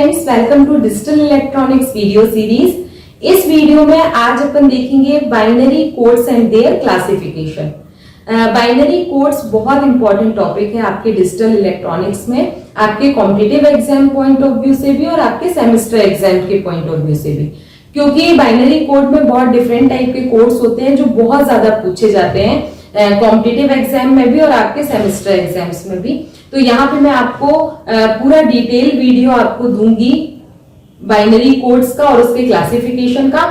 Friends, welcome to digital electronics video series. इस video में आज अपन देखेंगे binary codes and their classification. Binary codes बहुत इंपॉर्टेंट टॉपिक है आपके डिजिटल इलेक्ट्रॉनिक्स में, आपके competitive exam point of view से भी और आपके सेमेस्टर एग्जाम के पॉइंट ऑफ व्यू से भी, क्योंकि बाइनरी कोड में बहुत डिफरेंट टाइप के कोड्स होते हैं जो बहुत ज्यादा पूछे जाते हैं कॉम्पिटिटिव एग्जाम में भी और आपके सेमेस्टर एग्जाम्स में भी। तो यहाँ पे मैं आपको पूरा डिटेल वीडियो आपको दूंगी बाइनरी कोड्स का और उसके क्लासिफिकेशन का।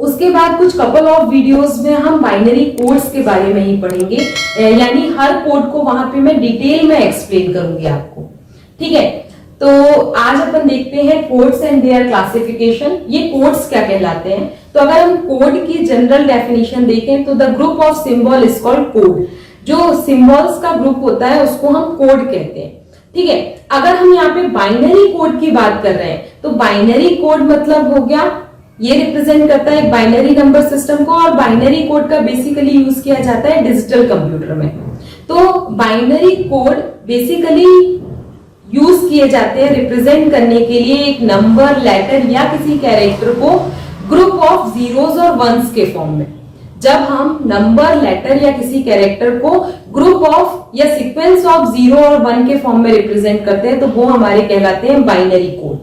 उसके बाद कुछ कपल ऑफ वीडियोस में हम बाइनरी कोड्स के बारे में ही पढ़ेंगे, यानी हर कोड को वहां पे मैं डिटेल में एक्सप्लेन करूंगी आपको। ठीक है, तो आज अपन देखते हैं कोड्स एंड देयर क्लासिफिकेशन। ये कोड्स क्या कहलाते हैं? तो अगर हम कोड की जनरल डेफिनेशन देखें तो the group of symbol is called code. जो सिंबल्स का ग्रुप होता है उसको हम कोड कहते हैं। ठीक है, अगर हम यहाँ पे बाइनरी कोड की बात कर रहे हैं तो बाइनरी कोड मतलब हो गया, ये रिप्रेजेंट करता है एक बाइनरी नंबर सिस्टम को, और बाइनरी कोड का बेसिकली यूज किया जाता है डिजिटल कंप्यूटर में। तो बाइनरी कोड बेसिकली यूज किए जाते हैं रिप्रेजेंट करने के लिए एक नंबर, लेटर या किसी कैरेक्टर को ग्रुप ऑफ जीरोस और वंस के फॉर्म में। जब हम नंबर, लेटर या किसी कैरेक्टर को ग्रुप ऑफ या सीक्वेंस ऑफ 0 और 1 के फॉर्म में रिप्रेजेंट करते हैं तो वो हमारे कहलाते हैं बाइनरी कोड।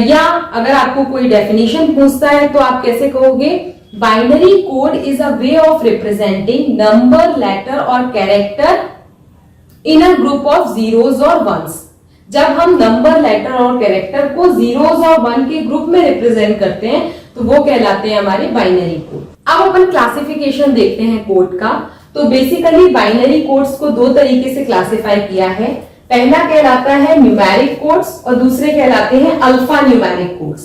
या अगर आपको कोई डेफिनेशन पूछता है तो आप कैसे कहोगे? Binary code is a way of representing number, letter और character in a group of zeros और वंस। जब हम नंबर, लेटर और कैरेक्टर को जीरोस और 1 के ग्रुप में रिप्रेजेंट करते हैं तो वो कहलाते हैं हमारे बाइनरी कोड। अब अपन क्लासिफिकेशन देखते हैं कोड का। तो बेसिकली बाइनरी कोड्स को दो तरीके से क्लासिफाई किया है। पहला कहलाता है न्यूमेरिक कोड्स और दूसरे कहलाते हैं अल्फा न्यूमेरिक कोड्स।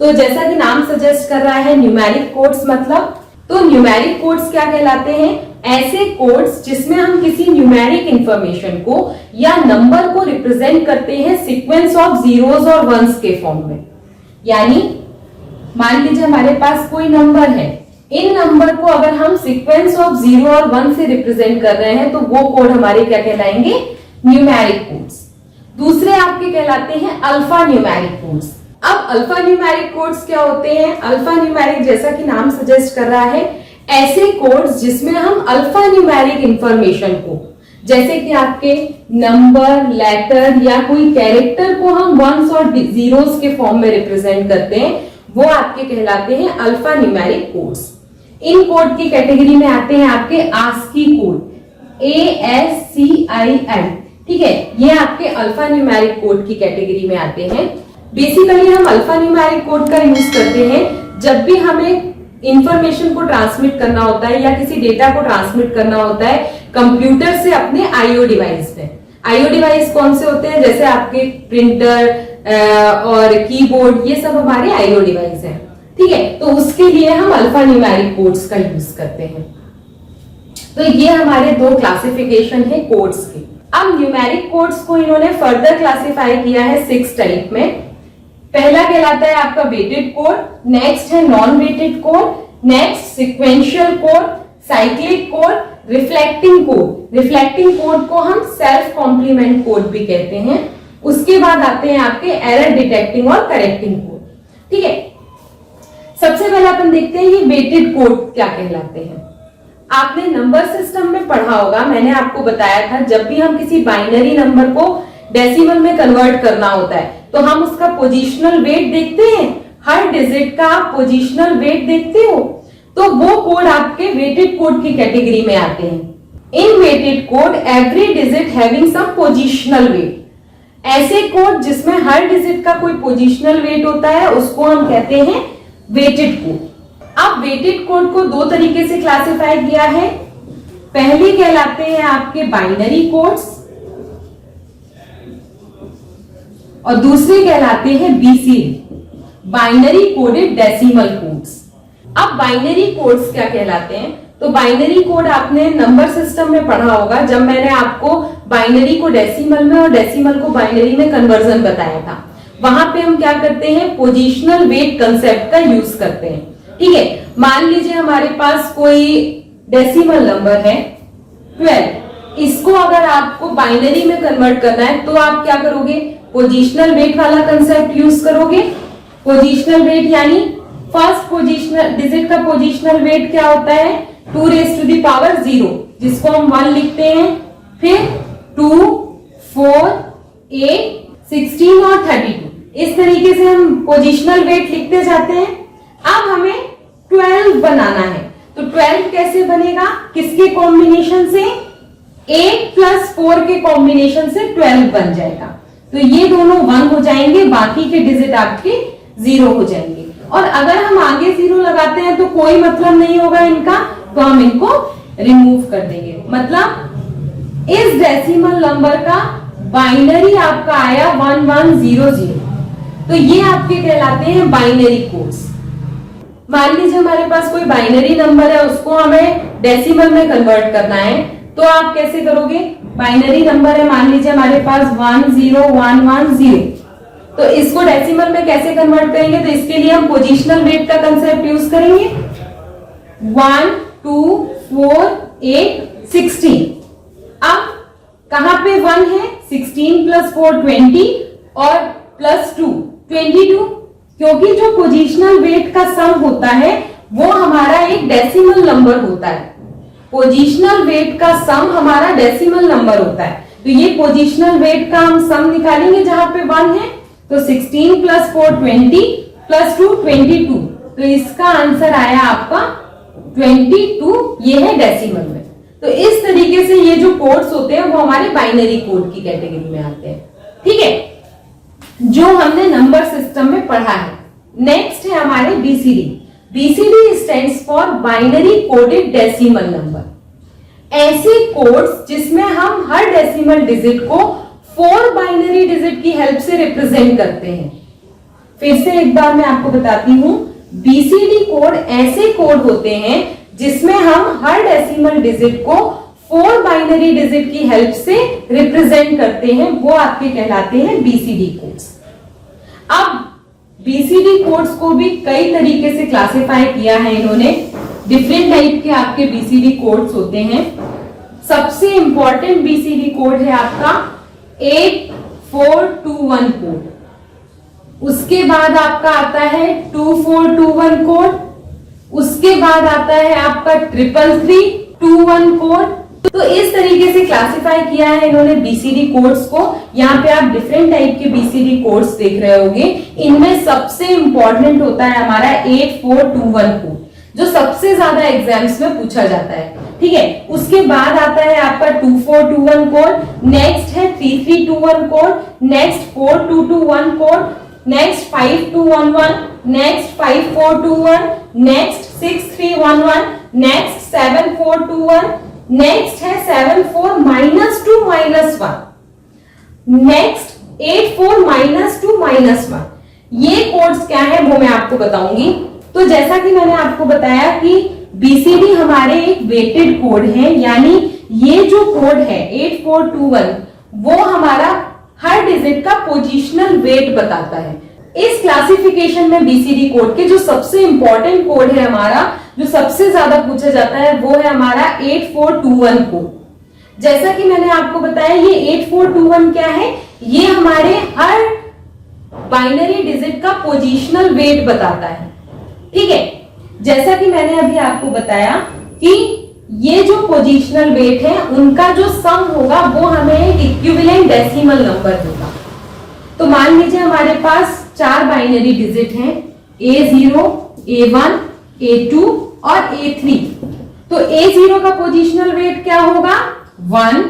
तो जैसा कि नाम सजेस्ट कर रहा है न्यूमेरिक कोड्स मतलब, तो न्यूमेरिक कोड्स क्या कहलाते हैं? ऐसे कोड्स जिसमें हम किसी न्यूमेरिक इंफॉर्मेशन को या नंबर को रिप्रेजेंट करते हैं सीक्वेंस ऑफ जीरोस और वंस के फॉर्म में। यानी मान लीजिए हमारे पास कोई नंबर है, इन नंबर को अगर हम सीक्वेंस ऑफ 0 और 1 से रिप्रेजेंट कर रहे हैं तो वो कोड हमारे क्या कहलाएंगे? Numeric codes. दूसरे आपके कहलाते हैं अल्फा न्यूमेरिक कोड्स। अब अल्फा न्यूमेरिक कोड्स क्या होते हैं? अल्फा न्यूमेरिक जैसा कि नाम सजेस्ट कर रहा है, ऐसे कोड्स जिसमें हम अल्फा न्यूमेरिक इंफॉर्मेशन को, जैसे कि आपके नंबर, लेटर या कोई कैरेक्टर को हम वंस और जीरोस के फॉर्म में रिप्रेजेंट करते हैं, वो आपके कहलाते हैं अल्फा न्यूमेरिक कोड्स। इन कोड की कैटेगरी में आते हैं आपके आस्की कोड, ASCII। ठीक है, ये आपके अल्फा न्यूमेरिक कोड की कैटेगरी में आते हैं। बेसिकली हम अल्फा न्यूमेरिक कोड का यूज करते हैं जब भी हमें इंफॉर्मेशन को ट्रांसमिट करना होता है या किसी डेटा को ट्रांसमिट करना होता है कंप्यूटर से अपने आईओ डिवाइस में। आईओ डिवाइस कौन से होते हैं? जैसे आपके प्रिंटर और कीबोर्ड, ये सब हमारे आईओ डिवाइस हैं। ठीक है, तो उसके लिए हम अल्फा न्यूमेरिक कोड्स का यूज करते हैं। तो ये हमारे दो क्लासिफिकेशन है कोड्स के। अब न्यूमेरिक कोड्स को इन्होंने फर्दर क्लासिफाई किया है 6 टाइप में। पहला कहलाता है आपका वेटेड कोड, नेक्स्ट है non weighted code, next sequential code, cyclic code, reflecting code. Reflecting code को हम सेल्फ कॉम्प्लीमेंट कोड भी कहते हैं। उसके बाद आते हैं आपके एरर डिटेक्टिंग और करेक्टिंग कोड। ठीक है, सबसे पहले अपन देखते हैं ये वेटेड कोड क्या कहलाते हैं। आपने नंबर सिस्टम में पढ़ा होगा, मैंने आपको बताया था जब भी हम किसी बाइनरी नंबर को डेसिमल में कन्वर्ट करना होता है तो हम उसका पोजीशनल वेट देखते हैं। हर डिजिट का आप पोजीशनल वेट देखते हो, तो वो कोड आपके वेटेड कोड की कैटेगरी में आते हैं। In weighted code every digit having some positional weight. ऐसे कोड जिसमें हर डिजिट का कोई पोजीशनल वेट होता है उसको हम कहते हैं वेटेड कोड। अब वेटेड कोड को दो तरीके से क्लासिफाई किया है। पहले कहलाते हैं आपके बाइनरी कोड्स और दूसरे कहलाते हैं BCD, binary coded decimal codes. अब बाइनरी कोड्स क्या कहलाते हैं? तो बाइनरी कोड आपने नंबर सिस्टम में पढ़ा होगा जब मैंने आपको बाइनरी को डेसिमल में और डेसिमल को बाइनरी में कन्वर्जन बताया था। वहां पे हम क्या करते हैं? पोजीशनल वेट कंसेप्ट का यूज करते हैं। ठीक है, मान लीजिए हमारे पास कोई डेसिमल नंबर है 12, इसको अगर आपको बाइनरी में कन्वर्ट करना है तो आप क्या करोगे? पोजिशनल वेट वाला कंसेप्ट यूज करोगे। पोजिशनल वेट यानी फर्स्ट पोजिशनल डिजिट का पोजिशनल वेट क्या होता है 2 raised to the power 0, जिसको हम 1 लिखते हैं, फिर 2, 4, 8, 16 और 32। इस तरीके से हम पोजिशनल वेट लिखते जाते हैं। अब हमें 12 बनाना है, तो 12 कैसे बनेगा, किसके कॉम्बिनेशन से, 8 + 4 के कॉम्बिनेशन से 12 बन जाएगा। तो ये दोनों 1 हो जाएंगे, बाकी के डिजिट आपके 0 हो जाएंगे। और अगर हम आगे 0 लगाते हैं तो कोई मतलब नहीं होगा इनका, तो हम इनको रिमूव कर देंगे। मतलब इस डेसिमल नंबर का बाइनरी आपका आया 1100, तो ये आपके कहलाते हैं बाइनरी कोड्स। मान लीजिए हमारे पास कोई बाइनरी नंबर है, उसको हमें डेसिमल में कन्वर्ट करना है, तो आप कैसे करोगे, बाइनरी नंबर है मान लीजिए हमारे पास 10110, तो इसको डेसिमल में कैसे कन्वर्ट करेंगे, तो इसके लिए हम पोजिशनल वेट का कंसेप्ट यूज करेंगे। 1, 2, 4, 8, 16। अब कहां पे 1 है, 16 + 4 20 और +2 22, क्योंकि जो पोजिशनल वेट का सम होता है वो हमारा एक डेसिमल नंबर होता है। पोजिशनल वेट का सम हमारा डेसिमल नंबर होता है, तो ये पोजिशनल वेट का हम सम निकालेंगे जहां पे 1 है, तो 16 + 4 20 +2 22, तो इसका आंसर आया आपका 22, ये है डेसिमल में। तो इस तरीके से ये जो कोड्स होते हैं वो हमारे बाइनरी कोड की कैटेगरी में आते हैं। ठीक है, जो हमने नंबर सिस्टम में पढ़ा है। नेक्स्ट है हमारे BCD. BCD stands for binary coded decimal number. ऐसे कोड्स जिसमें हम हर डेसिमल डिजिट को 4 बाइनरी डिजिट की हेल्प से रिप्रेजेंट करते हैं। फिर से एक बार मैं आपको बताती हूं, बीसीडी कोड ऐसे कोड होते हैं जिसमें हम हर डेसिमल डिजिट को 4 बाइनरी डिजिट की हेल्प से रिप्रेजेंट करते हैं, वो आपके कहलाते हैं बीसीडी कोड्स। अब बीसीडी कोड्स को भी कई तरीके से क्लासिफाई किया है इन्होंने। डिफरेंट टाइप के आपके बीसीडी कोड्स होते हैं। सबसे इंपॉर्टेंट बीसीडी कोड है आपका 8421 कोड। उसके बाद आपका आता है 2421 कोड। उसके बाद आता है आपका 33321 कोड। तो इस तरीके से क्लासिफाई किया है इन्होंने बीसीडी कोड्स को। यहाँ पे आप डिफरेंट टाइप के बीसीडी कोड्स देख रहे होंगे। इनमें सबसे इंपॉर्टेंट होता है हमारा 8421 कोड, जो सबसे ज्यादा एग्जाम्स में पूछा जाता है। ठीक है, उसके बाद आता है आपका 2421 कोड, नेक्स्ट है 3321 code, next 4221 code, next 5211, next 5421, next 6311, next 7421, next है 74-2-1, नेक्स्ट 84-2-1। ये कोड्स क्या है वो मैं आपको बताऊंगी। तो जैसा कि मैंने आपको बताया कि बीसीडी हमारे एक वेटेड कोड है, यानी ये जो कोड है 8421 वो हमारा हर डिजिट का पोजीशनल वेट बताता है। इस क्लासिफिकेशन में बीसीडी कोड के जो सबसे इंपॉर्टेंट कोड है हमारा, जो सबसे ज्यादा पूछा जाता है, वो है हमारा 8421 कोड। जैसा कि मैंने आपको बताया ये 8421 क्या है, ये हमारे हर बाइनरी डिजिट का पोजीशनल वेट बताता है। ठीक है, जैसा कि मैंने अभी आपको बताया कि ये जो पोजीशनल वेट है उनका जो सम होगा वो हमें एक इक्विवेलेंट डेसिमल नंबर होगा। तो मान लीजिए हमारे पास 4 बाइनरी डिजिट हैं, A0, A1, A2 और A3। तो A0 का पोजीशनल वेट क्या होगा 1,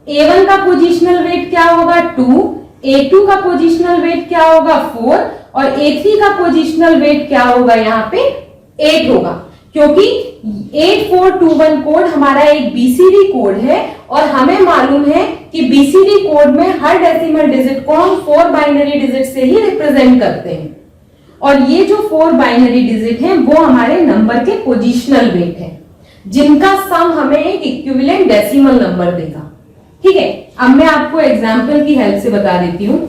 A1 का पोजीशनल वेट क्या होगा 2, A2 का पोजीशनल वेट क्या होगा 4 और A3 का पोजीशनल वेट क्या होगा यहाँ पे 8 होगा, क्योंकि 8421 कोड हमारा एक बीसीडी कोड है और हमें मालूम है कि बीसीडी कोड में हर डेसिमल डिजिट को हम 4 बाइनरी डिजिट से ही रिप्रेजेंट करते हैं। और ये जो 4 बाइनरी डिजिट हैं वो हमारे नंबर के पोजीशनल वेट है, जिनका सम हमें एक इक्विवेलेंट डेसिमल नंबर देगा। ठीक है, अब मैं आपको एग्जांपल की हेल्प से बता देती हूँ।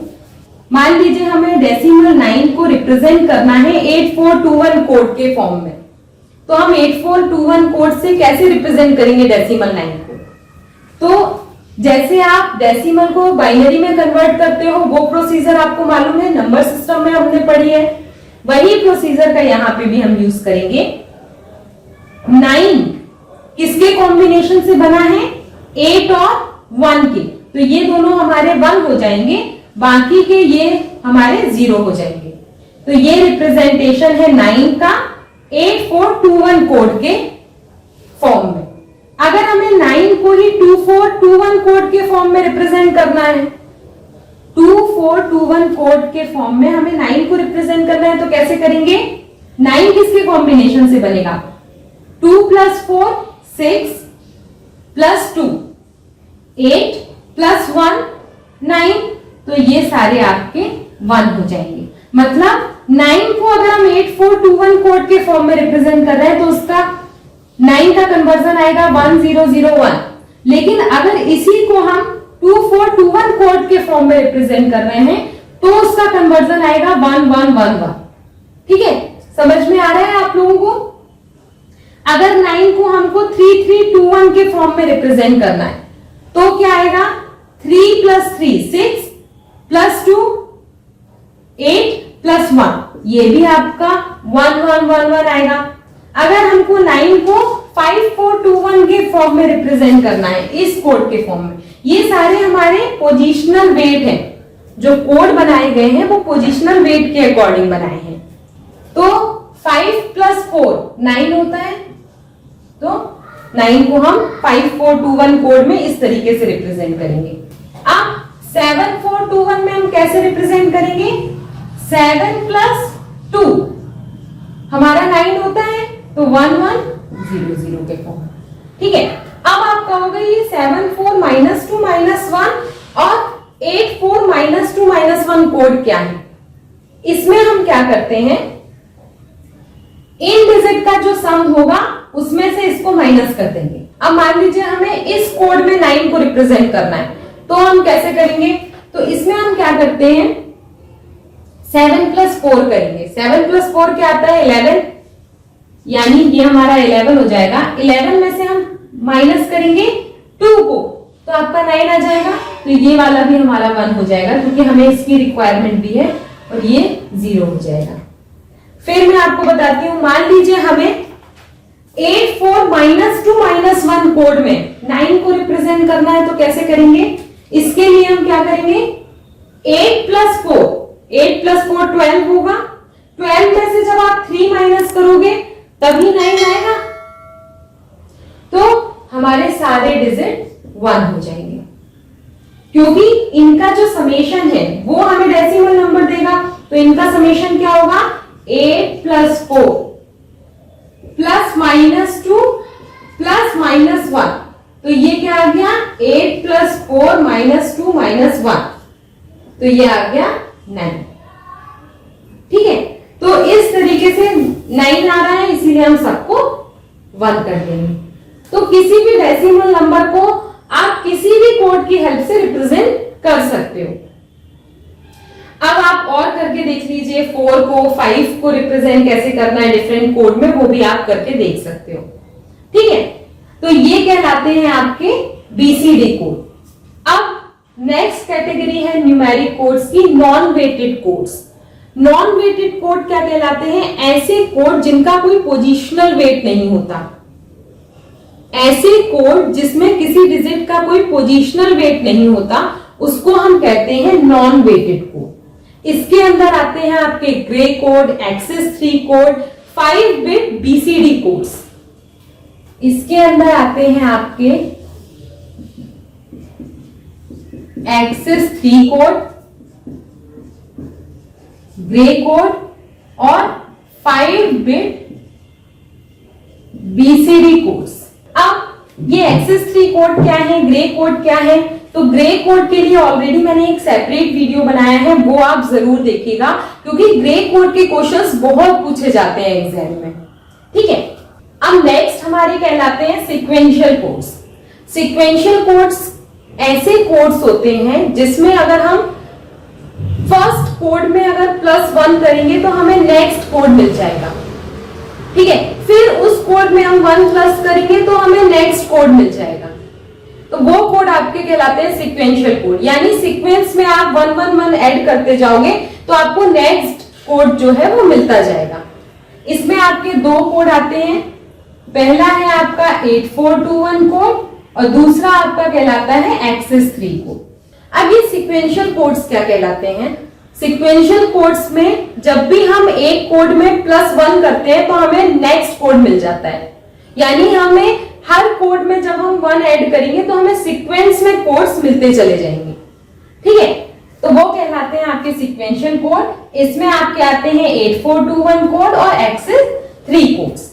मान लीजिए हमें डेसिमल 9 को रिप्रेजेंट करना है 8421 कोड के फॉर्म में, तो हम 8421 कोड से कैसे रिप्रेजेंट करेंगे डेसिमल 9 को। तो जैसे आप डेसिमल को बाइनरी में कन्वर्ट करते हो, वो प्रोसीजर आपको मालूम है, नंबर सिस्टम में हमने पढ़ी है, वही प्रोसीजर का यहाँ पे भी हम यूज करेंगे। 9 किसके कॉम्बिनेशन से बना है? 8 और 1 के, तो ये दोनों हमारे 1 हो जाएंगे, बाकी के ये हमारे 0 हो जाएंगे। तो ये रिप्रेजेंटेशन है 9 का 8421 कोड के फॉर्म में। अगर हमें 9 को ही 2421 कोड के फॉर्म में रिप्रेजेंट करना है, 2421 कोड के फॉर्म में हमें 9 को रिप्रेजेंट करना है, तो कैसे करेंगे? 9 किसके कॉम्बिनेशन से बनेगा? 2 + 4 6 + 2 8 + 1 9, तो ये सारे आपके 1 हो जाएंगे। मतलब 9 को अगर हम 8421 कोड के फॉर्म में रिप्रेजेंट कर रहे हैं तो उसका 9 का कन्वर्जन आएगा 1001। लेकिन अगर इसी को हम 2421 कोड के फॉर्म में रिप्रेजेंट कर रहे हैं तो उसका कन्वर्जन आएगा 1111। ठीक है, समझ में आ रहा है आप लोगों को? अगर 9 को हमको 3321 के फॉर्म में रिप्रेजेंट करना है तो क्या आएगा? 3 + 3 6 + 2 8 + 1, ये भी आपका 1111 आएगा। अगर हमको 9 को 5421 के फॉर्म में रिप्रेजेंट करना है, इस कोड के फॉर्म में, ये सारे हमारे पोजिशनल वेट हैं, जो कोड बनाए गए हैं वो पोजिशनल वेट के अकॉर्डिंग बनाए हैं। तो 5 + 4 9 होता है, तो 9 को हम 5421 कोड में इस तरीके से रिप्रेजेंट करेंगे। अब 7421 में हम कैसे रिप्रेजेंट करेंगे? 7 + 2 हमारा 9 होता है, तो 1100 के फॉर्म। ठीक है, अब आप कहोगे ये 74 - 2 - 1 और 84 - 2 - 1 कोड क्या है? इसमें हम क्या करते हैं, इन डिजिट का जो सम होगा उसमें से इसको माइनस कर देंगे। अब मान लीजिए हमें इस कोड में 9 को रिप्रेजेंट करना है, तो हम कैसे करेंगे? तो इसमें हम क्या करते हैं, 7 + 4 करेंगे। 7 + 4 क्या आता है? 11, यानी ये हमारा 11 हो जाएगा। 11 में से हम माइनस करेंगे 2 को, तो आपका 9 आ जाएगा। तो ये वाला भी हमारा 1 हो जाएगा, क्योंकि हमें इसकी रिक्वायरमेंट भी है, और ये 0 हो जाएगा। फिर मैं आपको बताती हूं, मान लीजिए हमें 84 - 2 - 1 कोड में 9 को रिप्रेजेंट करना है, तो कैसे करेंगे? इसके लिए हम क्या करेंगे? 8 + 4 8 + 4 12 होगा। 12 में से जब आप 3 माइनस करोगे तभी 9 आएगा, तो हमारे सारे डिजिट 1 हो जाएंगे, क्योंकि इनका जो समेशन है वो हमें डेसिमल नंबर देगा। तो इनका समेशन क्या होगा? 8 + 4 + -2 + -1, तो ये क्या आ गया? 8 + 4 - 2 - 1, तो ये आ गया 9। ठीक है, तो इस तरीके से 9 आ रहा है, इसीलिए हम सबको 1 कर देंगे। तो किसी भी डेसिमल नंबर को आप किसी भी कोड की हेल्प से रिप्रेजेंट कर सकते हो। अब आप और करके देख लीजिए, 4 को 5 को रिप्रेजेंट कैसे करना है डिफरेंट कोड में, वो भी आप करके देख सकते हो। ठीक है, तो ये कहलाते हैं आपके BCD कोड। अब नेक्स्ट कैटेगरी है न्यूमेरिक कोड्स की, non weighted codes. Non weighted code क्या कहलाते हैं? ऐसे कोड जिनका कोई पोजिशनल वेट नहीं होता, ऐसे कोड जिसमें किसी डिजिट का कोई पोजिशनल वेट नहीं होता, उसको हम कहते हैं नॉन वेटेड कोड। इसके अंदर आते हैं आपके Gray code, excess 3 code, 5 bit BCD codes. इसके अंदर आते हैं आपके एक्सेस 3 कोड, ग्रे कोड और 5 बिट BCD कोड्स। अब ये एक्सेस 3 कोड क्या है, ग्रे कोड क्या है? तो ग्रे कोड के लिए ऑलरेडी मैंने एक सेपरेट वीडियो बनाया है, वो आप जरूर देखिएगा, क्योंकि ग्रे कोड के क्वेश्चंस बहुत पूछे जाते हैं एग्जाम में। ठीक है, अब नेक्स्ट हमारे कहलाते हैं सीक्वेंशियल कोड्स। सीक्वेंशियल कोड्स ऐसे कोड्स होते हैं जिसमें अगर हम फर्स्ट कोड में अगर +1 करेंगे तो हमें नेक्स्ट कोड मिल जाएगा। ठीक है, फिर उस कोड में हम 1 प्लस करेंगे तो हमें नेक्स्ट कोड मिल जाएगा। तो वो कोड आपके कहलाते हैं सिक्वेंशियल कोड, यानी सीक्वेंस में आप 111 ऐड करते जाओगे तो आपको नेक्स्ट कोड जो है वो मिलता जाएगा। इसमें आपके दो कोड आते हैं, पहला है आपका 8421 कोड और दूसरा आपका कहलाता है एक्सेस 3 कोड। अब ये सीक्वेंशियल कोड्स क्या कहलाते हैं? सीक्वेंशियल कोड्स में जब भी हम एक कोड में +1 करते हैं तो हमें नेक्स्ट कोड मिल जाता है, यानी हमें हर कोड में जब हम 1 ऐड करेंगे तो हमें सीक्वेंस में कोड्स मिलते चले जाएंगे। ठीक है, तो वो कहलाते हैं आपके सीक्वेंशियल कोड। इसमें आपके आते हैं 8421 कोड और एक्सेस 3 कोड्स।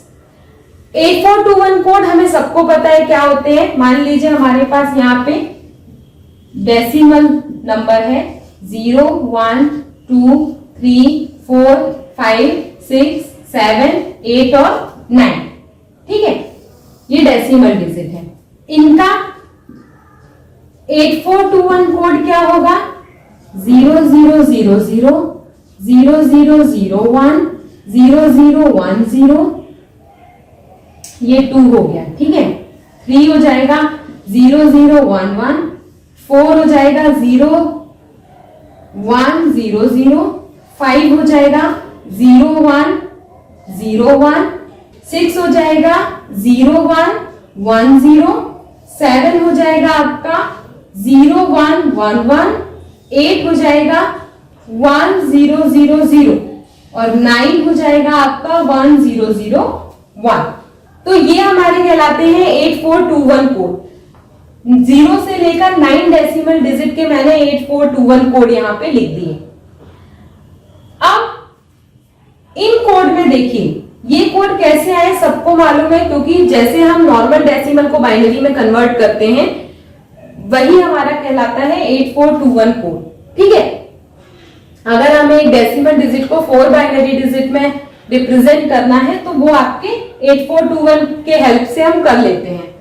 8421 कोड हमें सबको पता है क्या होते हैं। मान लीजिए हमारे पास यहाँ पे डेसिमल नंबर है 0 1 2 3 4 5 6 7 8 और 9। ठीक है, ये डेसिमल डिजिट है। इनका 8421 कोड क्या होगा? 0000 0001 0010, ये 2 हो गया। ठीक है, 3 हो जाएगा 0011, 4 हो जाएगा 0100, 5 हो जाएगा 0101, 6 हो जाएगा 0110, 7 हो जाएगा आपका 0111, 8 हो जाएगा 1000 और 9 हो जाएगा आपका 1001। तो ये हमारे कहलाते हैं 8421 कोड। 0 से लेकर 9 डेसिमल डिजिट के मैंने 8421 कोड यहां पे लिख दिए। अब इन कोड में देखिए ये कोड कैसे आए, सबको मालूम है, क्योंकि जैसे हम नॉर्मल डेसिमल को बाइनरी में कन्वर्ट करते हैं वही हमारा कहलाता है 8421 कोड। ठीक है, अगर हमें एक डेसिमल डिजिट को 4 बाइनरी डिजिट में रिप्रेजेंट करना है तो वो आपके 8421 के हेल्प से हम कर लेते हैं।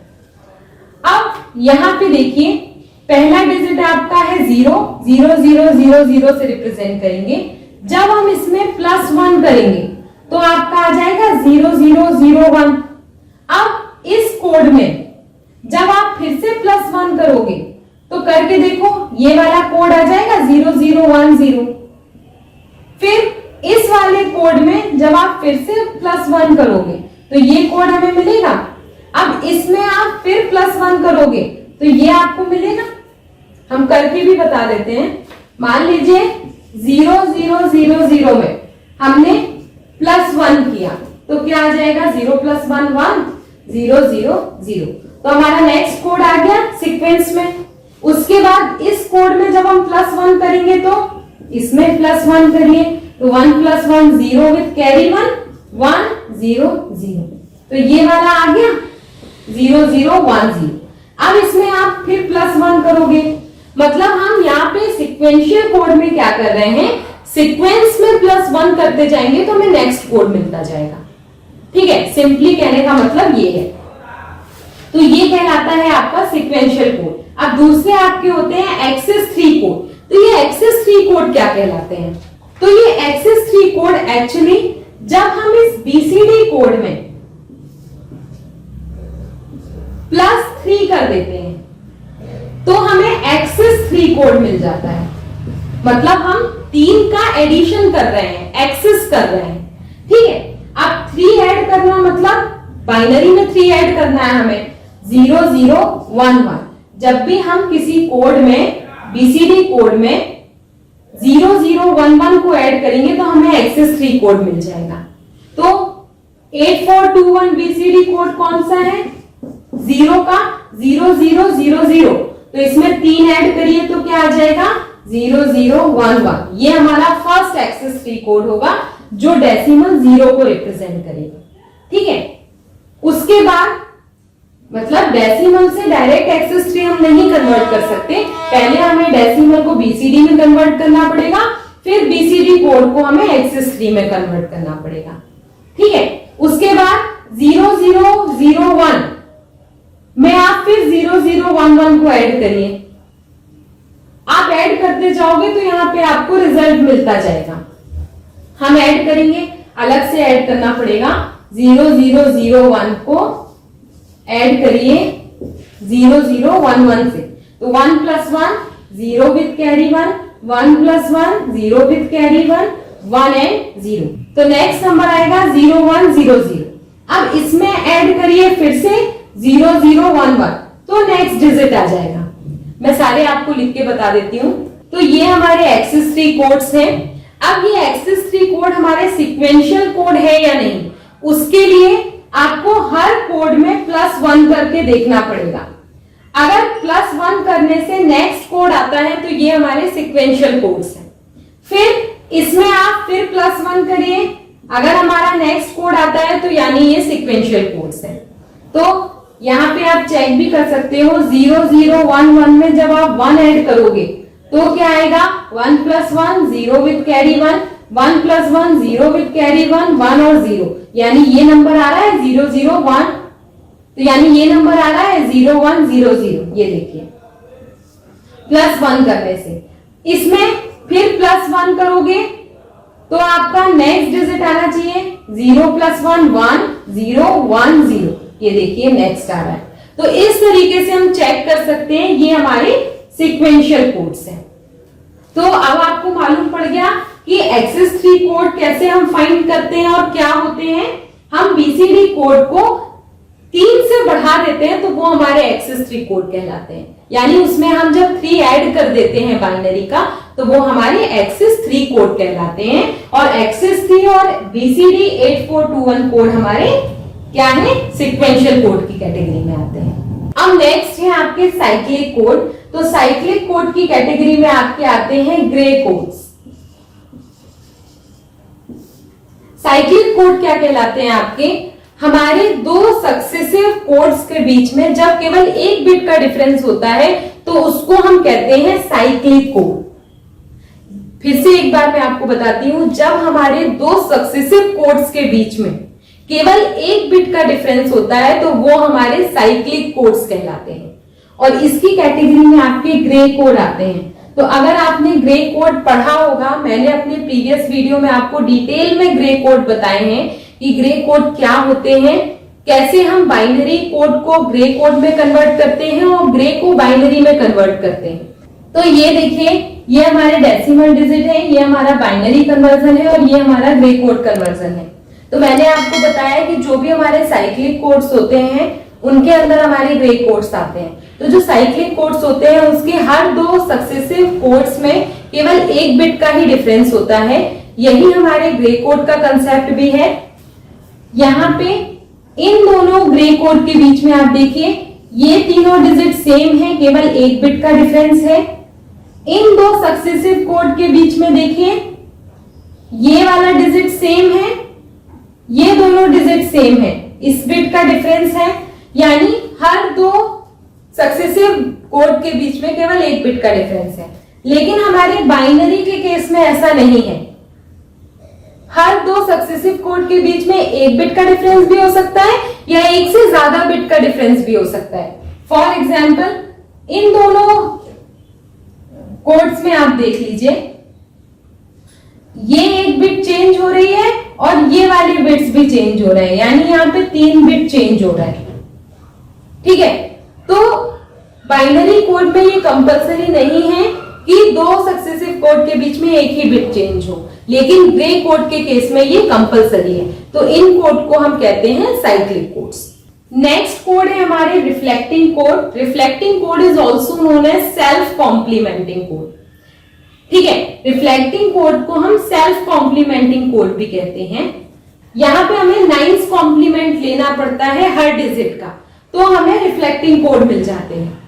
अब यहां पे देखिए पहला डिजिट आपका है 0, 0000 से रिप्रेजेंट करेंगे। जब हम इसमें +1 करेंगे तो आपका आ जाएगा 0001। अब इस कोड में जब आप फिर से +1 करोगे तो करके देखो, ये वाला कोड आ जाएगा 0010। फिर इस वाले कोड में जब आप फिर से +1 करोगे तो ये कोड हमें मिलेगा। अब इसमें आप फिर +1 करोगे तो ये आपको मिलेगा। हम करके भी बता देते हैं। मान लीजिए 0000 में हमने +1 किया तो क्या आ जाएगा? 0 + 1 1 000। तो हमारा नेक्स्ट कोड आ गया सीक्वेंस में। उसके बाद इस कोड में जब हम +1 करेंगे तो इसमें +1 करिए तो 1 + 1 0 विद कैरी 1 1 0 0। तो ये वाला आ गया 0010। अब इसमें आप फिर +1 करोगे, मतलब हम यहाँ पे सिक्वेंशियल कोड में क्या कर रहे हैं, सीक्वेंस में +1 करते जाएंगे तो हमें नेक्स्ट कोड मिलता जाएगा। ठीक है, सिंपली कहने का मतलब ये है। तो ये कहलाता है आपका सीक्वेंशियल कोड। अब दूसरे आपके होते हैं एक्सेस 3 कोड। तो ये एक्सेस 3 कोड क्या कहलाते हैं? तो ये एक्सेस 3 कोड एक्चुअली जब हम इस बीसीडी कोड में +3 कर देते हैं तो हमें एक्सेस 3 कोड मिल जाता है। मतलब हम 3 का एडिशन कर रहे हैं, एक्सेस कर रहे हैं। ठीक है, अब 3 ऐड करना मतलब बाइनरी में 3 ऐड करना है हमें 0011। जब भी हम किसी कोड में बीसीडी कोड में 0011 को ऐड करेंगे तो हमें एक्सेस 3 कोड मिल जाएगा। तो 8421 बीसीडी कोड कौन सा है? 0 का 0000। तो इसमें 3 ऐड करिए तो क्या आ जाएगा? 0011। ये हमारा फर्स्ट एक्सेस 3 कोड होगा जो डेसिमल 0 को रिप्रेजेंट करेगा। ठीक है, उसके बाद मतलब डेसिमल से डायरेक्ट एक्सेस 3 हम नहीं कन्वर्ट कर सकते। पहले हमें डेसिमल को बीसीडी में कन्वर्ट करना पड़ेगा, फिर बीसीडी कोड को हमें एक्सेस 3 में कन्वर्ट करना पड़ेगा। ठीक है, उसके बाद 0001 में आप फिर 0011 को ऐड करिए। आप ऐड करते जाओगे तो यहाँ पे आपको रिजल्ट मिलता जाएगा। हम ऐड करेंगे, अलग से ऐड करना पड़ेगा। 0001 को ऐड करिए 0 0 1 1 से। तो 1 + 1 0 with carry 1, 1 + 1 0 with carry 1, 1 and 0। तो नेक्स्ट नंबर आएगा 0 1 0 0। अब इसमें ऐड करिए फिर से 0 0 1 1, तो नेक्स्ट डिजिट आ जाएगा। मैं सारे आपको लिख के बता देती हूँ। तो ये हमारे एक्सेस 3 कोड्स हैं। अब ये एक्सेस 3 कोड हमारे सीक्वेंशियल कोड है या नहीं, उसके लिए आपको हर कोड में +1 करके देखना पड़ेगा। अगर +1 करने से नेक्स्ट कोड आता है तो ये हमारे सीक्वेंशियल कोड्स हैं। फिर इसमें आप फिर +1 करिए, अगर हमारा नेक्स्ट कोड आता है तो यानी ये सीक्वेंशियल कोड्स हैं। तो यहाँ पे आप चेक भी कर सकते हो, 0 0 1 1 में जब आप 1 ऐड करोगे तो क्या आएगा, 1 + 1 0 विथ कैरी 1, 1 + 1 0 विथ कैरी 1, 1 और 0, यानी ये नंबर आ रहा है 0 0 1। तो यानी ये नंबर आ रहा है 0 1 0 0। ये देखिए +1 करने से, इसमें फिर +1 करोगे तो आपका नेक्स्ट डिजिट आना चाहिए 0 + 1 1 0 1 0। ये देखिए नेक्स्ट आ रहा है। तो इस तरीके से हम चेक कर सकते हैं, ये हमारे सीक्वेंशियल कोड्स हैं। तो अब आपको मालूम पड़ गया कि एक्सेस 3 कोड कैसे हम फाइंड करते हैं और क्या होते हैं। हम बीसीडी कोड को 3 से बढ़ा देते हैं तो वो हमारे एक्सेस 3 कोड कहलाते हैं। यानी उसमें हम जब 3 ऐड कर देते हैं बाइनरी का तो वो हमारे एक्सेस 3 कोड कहलाते हैं। और एक्सेस 3 और बीसीडी 8421 कोड हमारे क्या है, सीक्वेंशियल कोड की कैटेगरी में आते हैं। अब नेक्स्ट है आपके साइक्लिक कोड। तो साइक्लिक कोड की कैटेगरी में आपके आते हैं ग्रे कोड्स। साइक्लिक कोड क्या कहलाते हैं आपके, हमारे 2 सक्सेसिव कोड्स के बीच में जब केवल 1 बिट का डिफरेंस होता है तो उसको हम कहते हैं साइक्लिक कोड। फिर से एक बार मैं आपको बताती हूं, जब हमारे 2 सक्सेसिव कोड्स के बीच में केवल 1 बिट का डिफरेंस होता है तो वो हमारे साइक्लिक कोड्स कहलाते हैं। और इसकी कैटेगरी में आपके ग्रे कोड आते हैं। तो अगर आपने ग्रे कोड पढ़ा होगा, मैंने अपने प्रीवियस वीडियो में आपको डिटेल में ग्रे कोड बताए हैं कि ग्रे कोड क्या होते हैं, कैसे हम बाइनरी कोड को ग्रे कोड में कन्वर्ट करते हैं और ग्रे को बाइनरी में कन्वर्ट करते हैं। तो ये देखिए, ये हमारे डेसिमल डिजिट है, ये हमारा बाइनरी कन्वर्जन है और ये हमारा ग्रे कोड कन्वर्जन है। तो मैंने आपको बताया कि जो भी हमारे साइक्लिक कोड्स होते हैं उनके अंदर हमारे ग्रे कोड्स आते हैं। तो जो साइक्लिक कोड्स होते हैं उसके हर 2 सक्सेसिव कोड्स में केवल 1 बिट का ही डिफरेंस होता है। यही हमारे ग्रे कोड का कंसेप्ट भी है। यहाँ पे इन दोनों ग्रे कोड के बीच में आप देखिए, ये तीनों डिजिट सेम है, केवल 1 बिट का डिफरेंस है। इन 2 सक्सेसिव कोड के बीच में देखिए, ये वाला डिजिट सेम है, ये दोनों डिजिट सेम है, इस बिट का डिफरेंस है। यानी हर 2 सक्सेसिव कोड के बीच में केवल 1 बिट का डिफरेंस है। लेकिन हमारे बाइनरी के केस में ऐसा नहीं है। हर 2 सक्सेसिव कोड के बीच में 1 बिट का डिफरेंस भी हो सकता है या 1 से ज्यादा बिट का डिफरेंस भी हो सकता है। फॉर एग्जाम्पल, इन दोनों कोड्स में आप देख लीजिए, ये 1 बिट चेंज हो रही है और ये वाले बिट्स भी चेंज हो रहे हैं, यानी यहाँ पे 3 बिट चेंज हो रहा है। ठीक है, तो बाइनरी कोड में ये कंपलसरी नहीं है कि 2 सक्सेसिव कोड के बीच में 1 ही बिट चेंज हो, लेकिन ग्रे कोड के केस में ये कंपलसरी है। तो इन कोड को हम कहते हैं साइक्लिक कोड्स। नेक्स्ट कोड है हमारे reflecting code. Reflecting code is also known as self complementing code. ठीक है, रिफ्लेक्टिंग कोड को हम सेल्फ कॉम्प्लीमेंटिंग कोड भी कहते हैं। यहाँ पे हमें 9th कॉम्प्लीमेंट लेना पड़ता है हर डिजिट का, तो हमें रिफ्लेक्टिंग कोड मिल जाते हैं।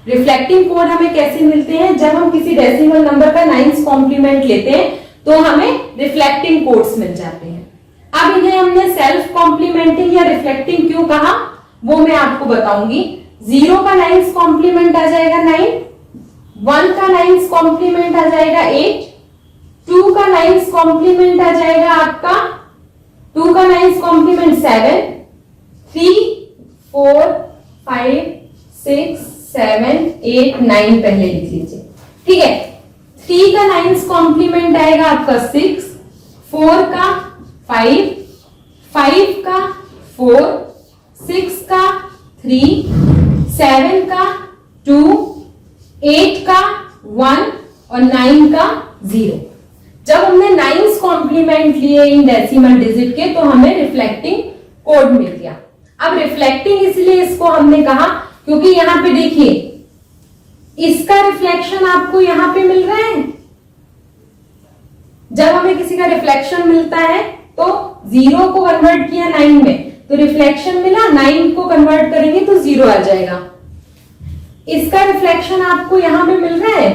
रिफ्लेक्टिंग कोड हमें कैसे मिलते हैं, जब हम किसी डेसिमल नंबर का 9th कॉम्प्लीमेंट लेते हैं तो हमें रिफ्लेक्टिंग कोड्स मिल जाते हैं। अब इन्हें हमने सेल्फ कॉम्प्लीमेंटिंग या रिफ्लेक्टिंग क्यों कहा वो मैं आपको बताऊंगी। 0 का 9th कॉम्प्लीमेंट आ जाएगा 9, 1 का 9th कॉम्प्लीमेंट आ जाएगा 8, 2 का 9th कॉम्प्लीमेंट आ जाएगा आपका 2 का 9th कॉम्प्लीमेंट 7, 3, 4, 5, 6, 7, 8, 9 पहले लिख लीजिए। ठीक है, 3 का 9th कॉम्प्लीमेंट आएगा आपका 6, 4 का 5, 5 का 4, 6 का 3, 7 का 2, 8 का 1 और 9 का 0। जब हमने 9s कॉम्प्लीमेंट लिए इन डेसिमल डिजिट के तो हमें रिफ्लेक्टिंग कोड मिल गया। अब रिफ्लेक्टिंग इसलिए इसको हमने कहा क्योंकि यहां पे देखिए इसका रिफ्लेक्शन आपको यहां पे मिल रहा है। जब हमें किसी का रिफ्लेक्शन मिलता है तो 0 को कन्वर्ट किया 9 में तो रिफ्लेक्शन मिला, 9 को कन्वर्ट करेंगे तो 0 आ जाएगा। इसका रिफ्लेक्शन आपको यहां पे मिल रहा है,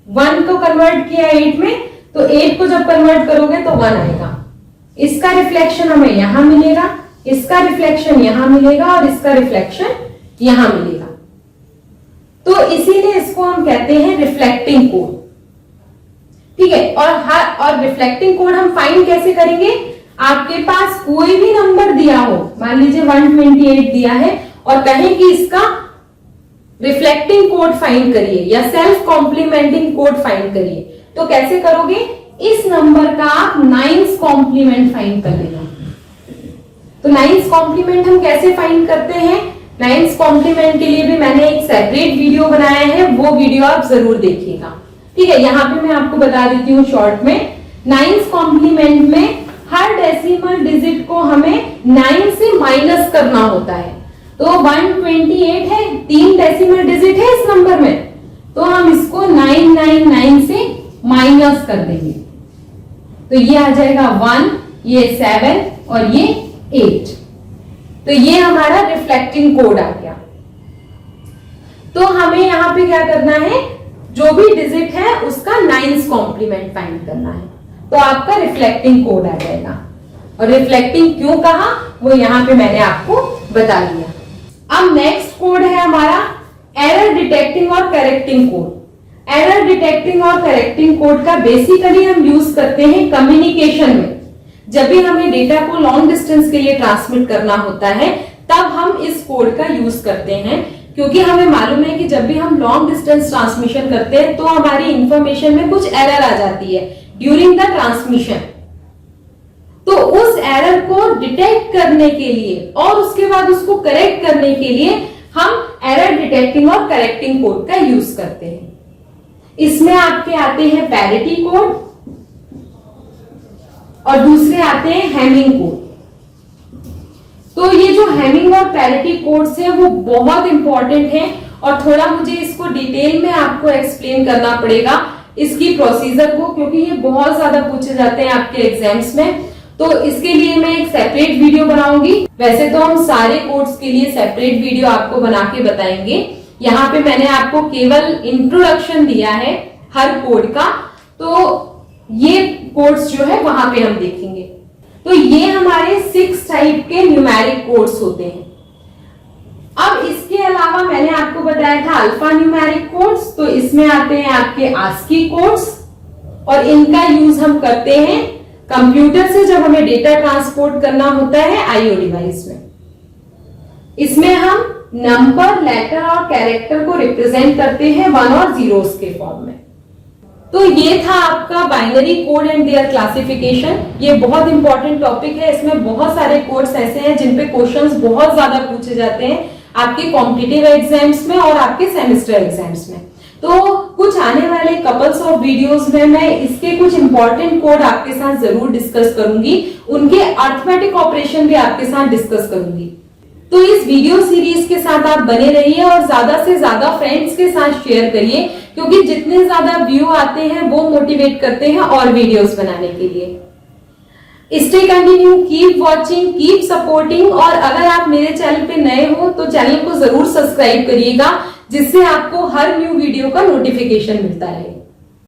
1 को कन्वर्ट किया 8 में तो 8 को जब कन्वर्ट करोगे तो 1 आएगा। इसका रिफ्लेक्शन हमें यहां मिलेगा, इसका रिफ्लेक्शन यहां मिलेगा और इसका रिफ्लेक्शन यहां मिलेगा। तो इसीलिए इसको हम कहते हैं रिफ्लेक्टिंग कोड। ठीक है, और रिफ्लेक्टिंग कोड हम फाइंड कैसे करेंगे? आपके पास कोई भी नंबर दिया हो, मान लीजिए 128 दिया है और कहें कि इसका रिफ्लेक्टिंग कोड फाइंड करिए या सेल्फ कॉम्प्लीमेंटिंग कोड फाइंड करिए, तो कैसे करोगे? इस नंबर का आप 9s कॉम्प्लीमेंट फाइंड कर लेना। तो 9s कॉम्प्लीमेंट हम कैसे फाइंड करते हैं? 9s कॉम्प्लीमेंट के लिए भी मैंने एक सेपरेट वीडियो बनाया है, वो वीडियो आप जरूर देखिएगा। ठीक है, यहां पे मैं आपको बता देती हूँ शॉर्ट में। 9s कॉम्प्लीमेंट में हर डेसिमल डिजिट को हमें 9 से माइनस करना होता है। तो 128 है, 3 डेसिमल डिजिट है इस नंबर में, तो हम इसको 999 से माइनस कर देंगे तो ये आ जाएगा 1, ये 7 और ये 8। तो ये हमारा रिफ्लेक्टिंग कोड आ गया। तो हमें यहां पे क्या करना है? जो भी डिजिट है उसका 9s कॉम्प्लीमेंट फाइंड करना है, तो आपका रिफ्लेक्टिंग कोड आ जाएगा। और रिफ्लेक्टिंग क्यों कहा वो यहां पे मैंने आपको बता दिया। अब नेक्स्ट कोड है हमारा एरर डिटेक्टिंग और करेक्टिंग कोड। एरर डिटेक्टिंग और करेक्टिंग कोड का बेसिकली हम यूज करते हैं कम्युनिकेशन में। जब भी हमें डेटा को लॉन्ग डिस्टेंस के लिए ट्रांसमिट करना होता है तब हम इस कोड का यूज करते हैं, क्योंकि हमें मालूम है कि जब भी हम लॉन्ग डिस्टेंस ट्रांसमिशन करते हैं तो हमारी इंफॉर्मेशन में कुछ एरर आ जाती है ड्यूरिंग द ट्रांसमिशन। तो उस एरर को डिटेक्ट करने के लिए और उसके बाद उसको करेक्ट करने के लिए हम एरर डिटेक्टिंग और करेक्टिंग कोड का यूज करते हैं। इसमें आपके आते हैं पैरिटी कोड और दूसरे आते हैं हैमिंग कोड। तो ये जो हैमिंग और पैरिटी कोड्स है वो बहुत इंपॉर्टेंट है और थोड़ा मुझे इसको डिटेल में आपको एक्सप्लेन करना पड़ेगा इसकी प्रोसीजर को, क्योंकि ये बहुत ज्यादा पूछे जाते हैं आपके एग्जाम्स में। तो इसके लिए मैं एक सेपरेट वीडियो बनाऊंगी। वैसे तो हम सारे कोड्स के लिए सेपरेट वीडियो आपको बना के बताएंगे। यहाँ पे मैंने आपको केवल इंट्रोडक्शन दिया है हर कोड का, तो ये कोड्स जो है वहां पे हम देखेंगे। तो ये हमारे 6 टाइप के न्यूमेरिक कोड्स होते हैं। अब इसके अलावा मैंने आपको बताया था अल्फा न्यूमेरिक कोड्स, तो इसमें आते हैं आपके आस्की कोड्स और इनका यूज हम करते हैं कंप्यूटर से जब हमें डेटा ट्रांसपोर्ट करना होता है आईओ डिवाइस में। इसमें हम नंबर, लेटर और कैरेक्टर को रिप्रेजेंट करते हैं 1 और 0s के फॉर्म में। तो ये था आपका binary code and their classification. ये बहुत इंपॉर्टेंट टॉपिक है। इसमें बहुत सारे कोड्स ऐसे हैं जिन पे क्वेश्चंस बहुत ज्यादा पूछे जाते हैं आपके कॉम्पिटिटिव एग्जाम्स में और आपके सेमेस्टर एग्जाम्स में। तो कुछ आने वाले कपल्स ऑफ वीडियोस में मैं इसके कुछ इंपॉर्टेंट कोड आपके साथ जरूर डिस्कस करूंगी, उनके अर्थमेटिक ऑपरेशन भी आपके साथ डिस्कस करूंगी। तो इस वीडियो सीरीज के साथ आप बने रहिए और ज्यादा से ज्यादा फ्रेंड्स के साथ शेयर करिए, क्योंकि जितने ज्यादा व्यू आते हैं वो मोटिवेट करते हैं और वीडियोस बनाने के लिए। Stay continue, keep watching, keep supporting. और अगर आप मेरे चैनल पे नए हो तो चैनल को जरूर सब्सक्राइब करिएगा, जिससे आपको हर न्यू वीडियो का नोटिफिकेशन मिलता रहे।